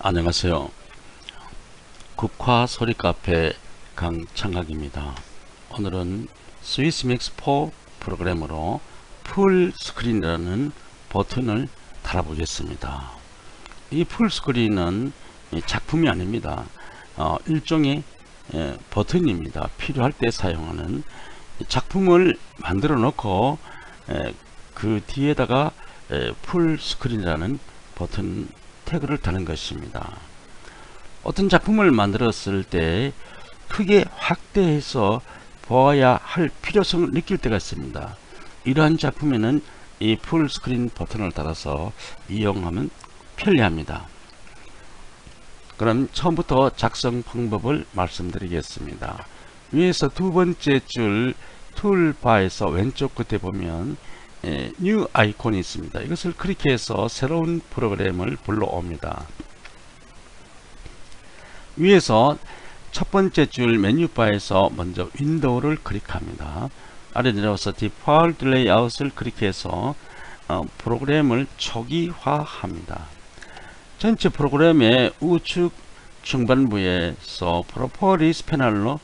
안녕하세요. 국화 소리 카페 강창학입니다. 오늘은 스위스믹스 4 프로그램으로 풀 스크린이라는 버튼을 달아보겠습니다. 이 풀 스크린은 작품이 아닙니다. 일종의 버튼입니다. 필요할 때 사용하는 작품을 만들어 놓고 그 뒤에다가 풀 스크린이라는 버튼 태그를 다는 것입니다. 어떤 작품을 만들었을 때 크게 확대해서 보아야 할 필요성을 느낄 때가 있습니다. 이러한 작품에는 이 풀 스크린 버튼을 달아서 이용하면 편리합니다. 그럼 처음부터 작성 방법을 말씀드리겠습니다. 위에서 두 번째 줄 툴바에서 왼쪽 끝에 보면 뉴 아이콘이 있습니다. 이것을 클릭해서 새로운 프로그램을 불러옵니다. 위에서 첫 번째 줄 메뉴바에서 먼저 윈도우를 클릭합니다. 아래 내려와서 디폴트 레이아웃을 클릭해서 프로그램을 초기화합니다. 전체 프로그램의 우측 중반부에서 프로퍼리스 패널로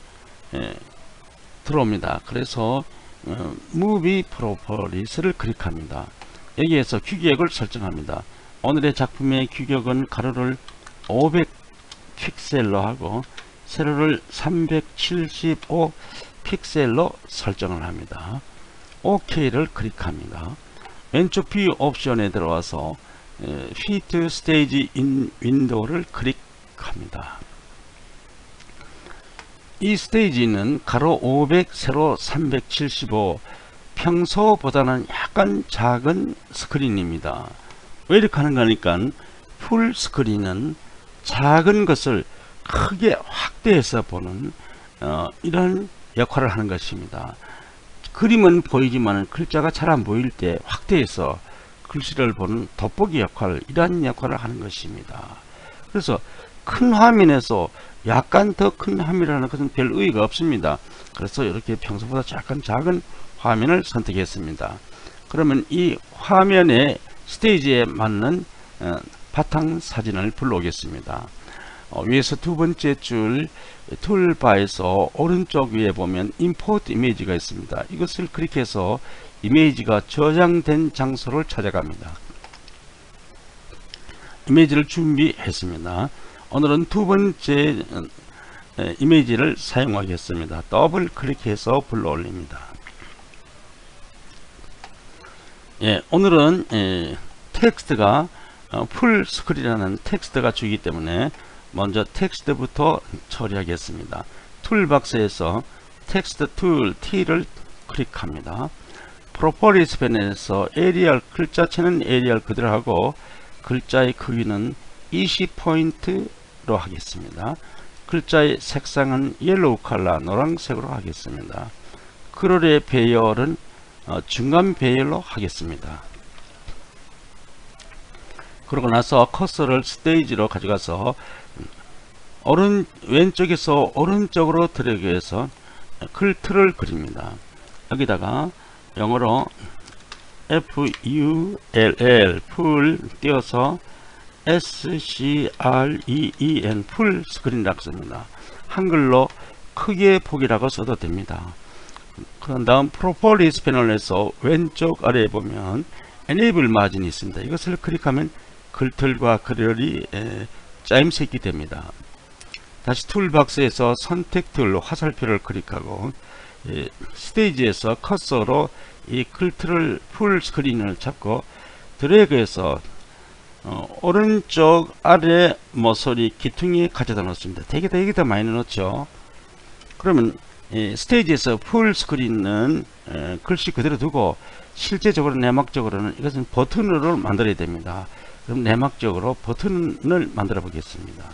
들어옵니다. 그래서 무비 프로퍼리스를 클릭합니다. 여기에서 규격을 설정합니다. 오늘의 작품의 규격은 가로를 500 픽셀로 하고 세로를 375 픽셀로 설정을 합니다. OK를 클릭합니다. 왼쪽 뷰 옵션에 들어와서 Fit Stage in Window를 클릭합니다. 이 스테이지는 가로 500, 세로 375, 평소보다는 약간 작은 스크린입니다. 왜 이렇게 하는가 하니까 풀 스크린은 작은 것을 크게 확대해서 보는 이런 역할을 하는 것입니다. 그림은 보이지만 글자가 잘 안 보일 때 확대해서 글씨를 보는 돋보기 역할, 이러한 역할을 하는 것입니다. 그래서 큰 화면에서 약간 더 큰 화면이라는 것은 별 의의가 없습니다. 그래서 이렇게 평소보다 약간 작은 화면을 선택했습니다. 그러면 이 화면의 스테이지에 맞는 바탕 사진을 불러오겠습니다. 위에서 두 번째 줄 툴바에서 오른쪽 위에 보면 임포트 이미지가 있습니다. 이것을 클릭해서 이미지가 저장된 장소를 찾아갑니다. 이미지를 준비했습니다. 오늘은 두 번째 이미지를 사용하겠습니다. 더블 클릭해서 불러 올립니다. 오늘은 텍스트가 풀 스크린이라는 텍스트가 주기 때문에 먼저 텍스트부터 처리하겠습니다. 툴박스에서 텍스트 툴 T를 클릭합니다. 프로퍼리스 패널에서 에리얼, 글자체는 에리얼 그대로 하고 글자의 크기는 20포인트로 하겠습니다. 글자의 색상은 옐로우 컬러, 노란색으로 하겠습니다. 글의 배열은 중간 배열로 하겠습니다. 그러고 나서 커서를 스테이지로 가져가서 왼쪽에서 오른쪽으로 드래그해서 글 틀을 그립니다. 여기다가 영어로 FULL 풀 띄어서 SCREEN 풀 스크린이라고 씁니다. 한글로 크게 보기라고 써도 됩니다. 그런 다음 프로퍼리스 패널에서 왼쪽 아래에 보면 Enable 마진이 있습니다. 이것을 클릭하면 글틀과 글열이 짜임새기 됩니다. 다시 툴박스에서 선택 툴 화살표를 클릭하고 스테이지에서 커서로 이 글틀을 풀 스크린을 잡고 드래그해서 오른쪽 아래 모서리 기퉁에 가져다 놓습니다. 되게 많이 넣었죠. 그러면 스테이지에서 풀 스크린은 글씨 그대로 두고 실제적으로 내막적으로는 이것은 버튼으로 만들어야 됩니다. 그럼 내막적으로 버튼을 만들어 보겠습니다.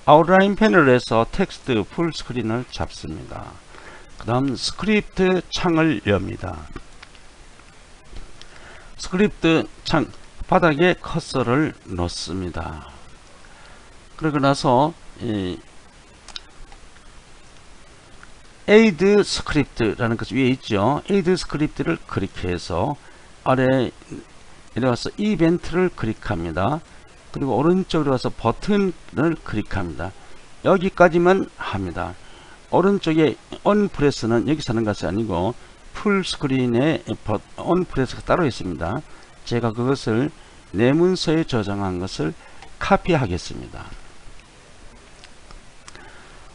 아웃라인 패널에서 텍스트 풀 스크린을 잡습니다. 그 다음 스크립트 창을 엽니다. 스크립트 창 바닥에 커서를 놓습니다. 그러고 나서 에이드 스크립트라는 것이 위에 있죠. 에이드 스크립트를 클릭해서 아래 내려와서 이벤트를 클릭합니다. 그리고 오른쪽으로 가서 버튼을 클릭합니다. 여기까지만 합니다. 오른쪽에 언프레스는 여기서 하는 것이 아니고 풀스크린에 언프레스가 따로 있습니다. 제가 그것을 내 문서에 저장한 것을 카피하겠습니다.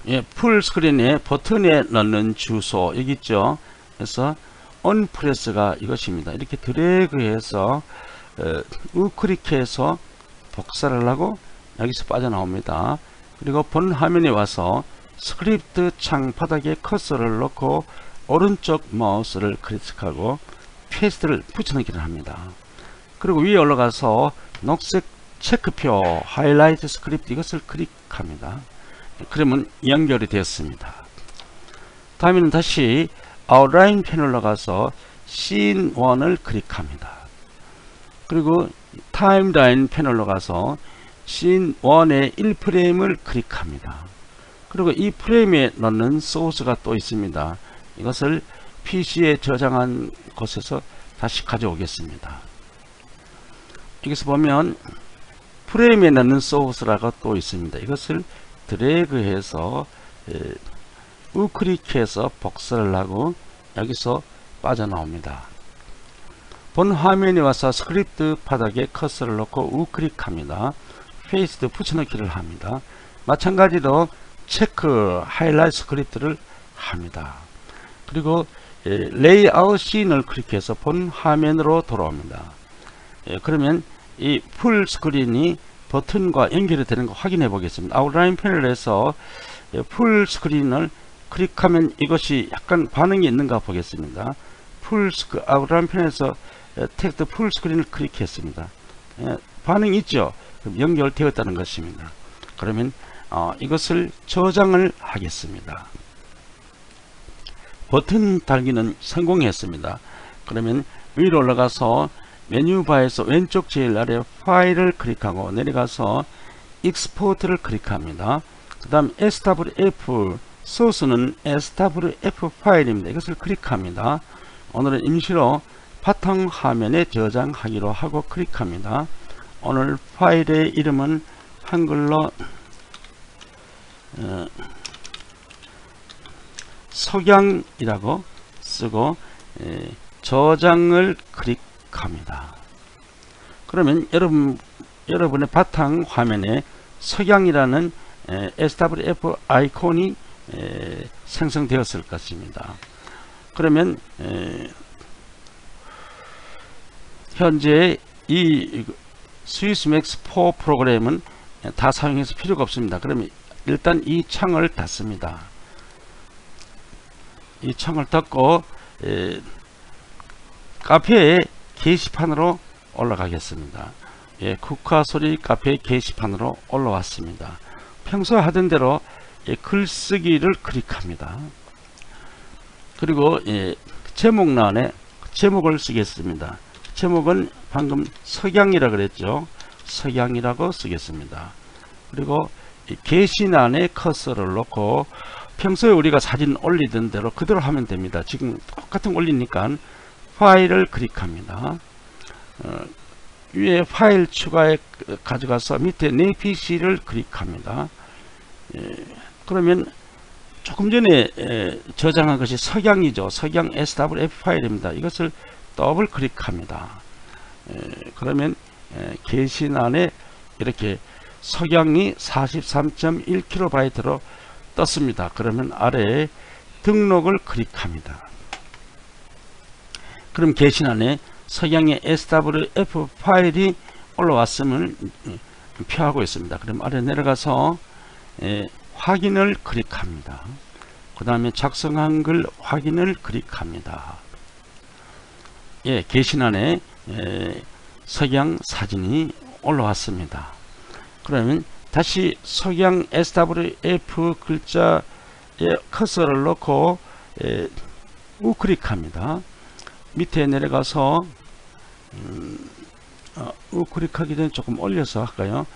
예, 풀스크린에 버튼에 넣는 주소 여기 있죠. 그래서 언프레스가 이것입니다. 이렇게 드래그해서 우클릭해서 복사를 하고 여기서 빠져나옵니다. 그리고 본 화면에 와서 스크립트 창 바닥에 커서를 놓고 오른쪽 마우스를 클릭하고 페이스트를 붙여넣기를 합니다. 그리고 위에 올라가서 녹색 체크표 하이라이트 스크립트 이것을 클릭합니다. 그러면 연결이 되었습니다. 다음에는 다시 아웃라인 패널로 가서 씬 1을 클릭합니다. 그리고 타임라인 패널로 가서 씬 1의 1프레임을 클릭합니다. 그리고 이 프레임에 넣는 소스가 또 있습니다. 이것을 PC에 저장한 곳에서 다시 가져오겠습니다. 여기서 보면 프레임에 넣는 소스라가 또 있습니다. 이것을 드래그해서 우클릭해서 복사를 하고 여기서 빠져나옵니다. 본 화면에 와서 스크립트 바닥에 커서를 놓고 우클릭합니다. 페이스트 붙여넣기를 합니다. 마찬가지로 체크 하이라이트 스크립트를 합니다. 그리고 레이아웃 씬을 클릭해서 본 화면으로 돌아옵니다. 그러면 이 풀 스크린이 버튼과 연결이 되는 거 확인해 보겠습니다. 아웃라인 패널에서 풀 스크린을 클릭하면 이것이 약간 반응이 있는가 보겠습니다. 아웃라인 패널에서 텍스트 풀 스크린을 클릭했습니다. 반응이 있죠. 그럼 연결되었다는 것입니다. 그러면 이것을 저장을 하겠습니다. 버튼 달기는 성공했습니다. 그러면 위로 올라가서 메뉴바에서 왼쪽 제일 아래 파일을 클릭하고 내려가서 익스포트를 클릭합니다. 그 다음 SWF 소스는 SWF 파일입니다. 이것을 클릭합니다. 오늘은 임시로 바탕 화면에 저장하기로 하고 클릭합니다. 오늘 파일의 이름은 한글로 석양이라고 쓰고 저장을 클릭합니다. 그러면 여러분의 바탕 화면에 석양이라는 SWF 아이콘이 생성되었을 것입니다. 그러면 현재 이 스위스맥스 4 프로그램은 다 사용해서 필요가 없습니다. 그러면 일단 이 창을 닫습니다. 이 창을 닫고 카페의 게시판으로 올라가겠습니다. 국화소리 카페 게시판으로 올라왔습니다. 평소 하던 대로 글쓰기를 클릭합니다. 그리고 제목란에 제목을 쓰겠습니다. 제목은 방금 석양이라 그랬죠. 석양이라고 쓰겠습니다. 그리고 게시란에 커서를 놓고 평소에 우리가 사진 올리던 대로 그대로 하면 됩니다. 지금 똑같은 올리니까 파일을 클릭합니다. 위에 파일 추가에 가져가서 밑에 내 PC를 클릭합니다. 그러면 조금 전에 저장한 것이 석양이죠. 석양 SWF 파일입니다. 이것을 더블 클릭합니다. 그러면 게시란에 이렇게 석양이 43.1KB 떴습니다. 그러면 아래에 등록을 클릭합니다. 그럼 게시란에 석양의 SWF 파일이 올라왔음을 표하고 있습니다. 그럼 아래 내려가서 확인을 클릭합니다. 그 다음에 작성한 글 확인을 클릭합니다. 게시란에 석양 사진이 올라왔습니다. 그러면 다시 석양 SWF 글자에 커서를 놓고 우클릭합니다. 밑에 내려가서 우클릭하기 전에 조금 올려서 할까요?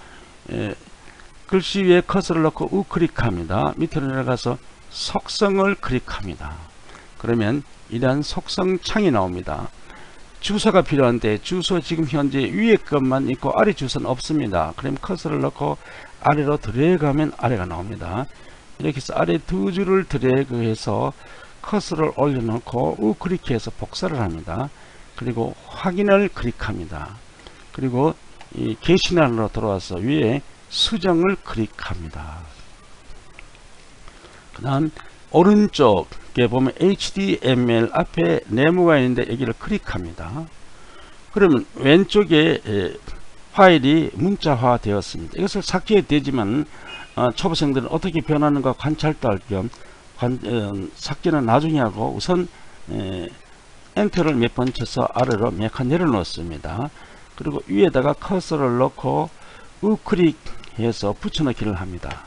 글씨 위에 커서를 놓고 우클릭합니다. 밑으로 내려가서 속성을 클릭합니다. 그러면 이러한 속성 창이 나옵니다. 주소가 필요한데 주소 지금 현재 위에 것만 있고 아래 주소는 없습니다. 그럼 커서를 넣고 아래로 드래그하면 아래가 나옵니다. 이렇게 해서 아래 두 줄을 드래그해서 커서를 올려놓고 우클릭해서 복사를 합니다. 그리고 확인을 클릭합니다. 그리고 이 게시란으로 들어와서 위에 수정을 클릭합니다. 그 다음 오른쪽에 보면 HTML 앞에 네모가 있는데 여기를 클릭합니다. 그러면 왼쪽에 파일이 문자화 되었습니다. 이것을 삭제해야 되지만 초보생들은 어떻게 변하는가 관찰도 할 겸 삭제는 나중에 하고 우선 엔터를 몇 번 쳐서 아래로 몇 칸 내려놓습니다. 그리고 위에다가 커서를 넣고 우클릭해서 붙여넣기를 합니다.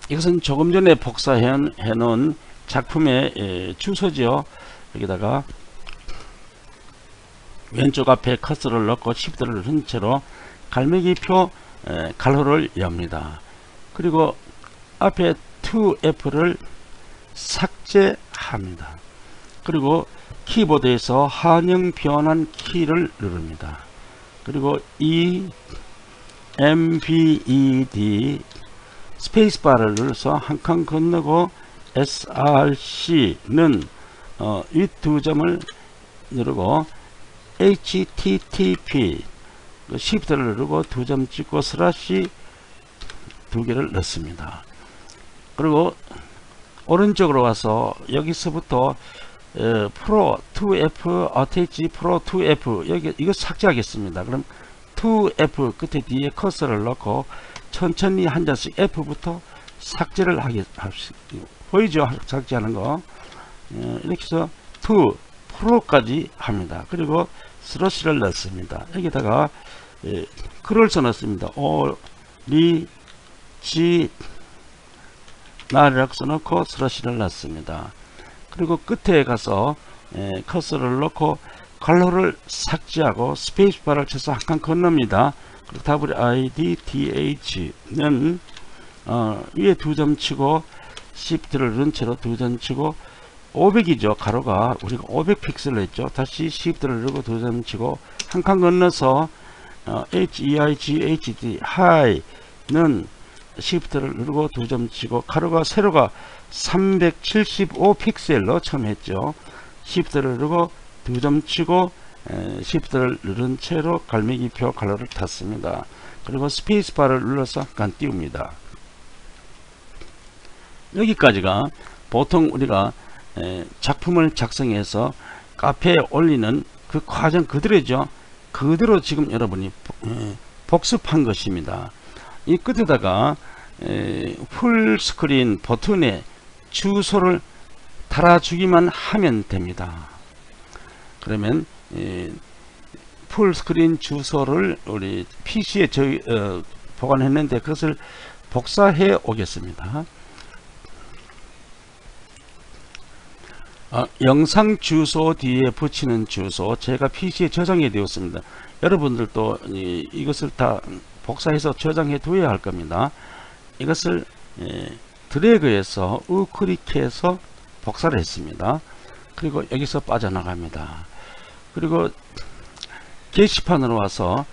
이것은 조금 전에 복사해 놓은 작품의 주소죠. 여기다가 왼쪽 앞에 커서를 넣고 Shift를 누른 채로 갈매기표 가로를 엽니다. 그리고 앞에 2F를 삭제합니다. 그리고 키보드에서 한영 변환 키를 누릅니다. 그리고 E, MBED 스페이스바를 눌러서 한 칸 건너고 SRC는 윗 두 점을 누르고 HTTP Shift를 누르고 두 점 찍고 슬래시 두 개를 넣습니다. 그리고 오른쪽으로 와서 여기서부터 프로 2F attach 프로 2F 여기 이거 삭제하겠습니다. 그럼 2F 끝에 뒤에 커서를 넣고 천천히 한 잔씩 F부터 삭제를 합시다. 보이죠? 삭제하는 거. 이렇게 해서 2 프로까지 합니다. 그리고 슬러시를 넣습니다. 여기다가 글을 써놨습니다. 나를 써놓고 슬러시를 넣습니다. 그리고 끝에 가서 커서를 넣고 괄호를 삭제하고 스페이스바를 쳐서 한 칸 건넙니다. 그리고 WIDTH는 위에 두 점 치고 Shift를 누른 채로 두 점 치고 500이죠. 가로가 우리가 500픽셀로 했죠. 다시 Shift를 누르고 두 점 치고 한 칸 건너서 HEIGHD high는 Shift를 누르고 두 점 치고 가로가 세로가 375픽셀로 처음 했죠. Shift를 누르고 두 점 치고 Shift를 누른 채로 갈매기표 가로를 탔습니다. 그리고 스페이스바를 눌러서 한 칸 띄웁니다. 여기까지가 보통 우리가 작품을 작성해서 카페에 올리는 그 과정 그대로죠. 그대로 지금 여러분이 복습한 것입니다. 이 끝에다가 풀스크린 버튼에 주소를 달아주기만 하면 됩니다. 그러면 풀스크린 주소를 우리 PC에 보관했는데 그것을 복사해 오겠습니다. 영상 주소 뒤에 붙이는 주소 제가 PC에 저장해 되었습니다. 여러분들도 이것을 다 복사해서 저장해 두어야 할 겁니다. 이것을 드래그해서 우클릭해서 복사를 했습니다. 그리고 여기서 빠져나갑니다. 그리고 게시판으로 와서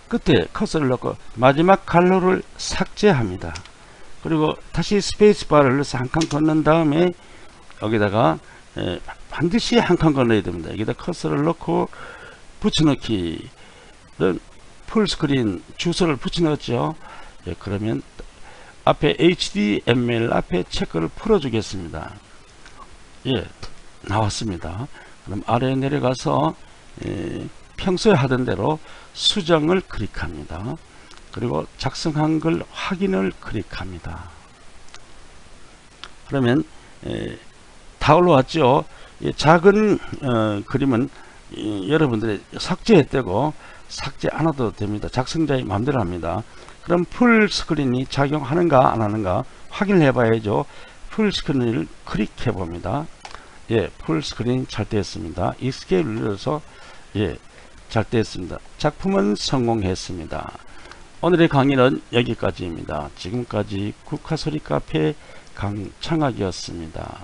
끝에 커서를 넣고 마지막 괄호를 삭제합니다. 그리고 다시 스페이스바를 눌러서 한 칸 건넌 다음에 여기다가 반드시 한 칸 건너야 됩니다. 여기다 커서를 넣고 붙여넣기는 풀스크린 주소를 붙여넣었죠. 그러면 앞에 HTML 앞에 체크를 풀어주겠습니다. 나왔습니다. 그럼 아래에 내려가서 평소에 하던 대로 수정을 클릭합니다. 그리고 작성한 걸 확인을 클릭합니다. 그러면 다 올라왔죠. 작은 그림은 여러분들이 삭제했다고 삭제 안 해도 됩니다. 작성자의 마음대로 합니다. 그럼 풀스크린이 작용하는가 안 하는가 확인을 해봐야죠. 풀스크린을 클릭해 봅니다. 풀스크린 잘 되었습니다. Escape 눌러서 잘 되었습니다. 작품은 성공했습니다. 오늘의 강의는 여기까지입니다. 지금까지 국화소리 카페 강창학이었습니다.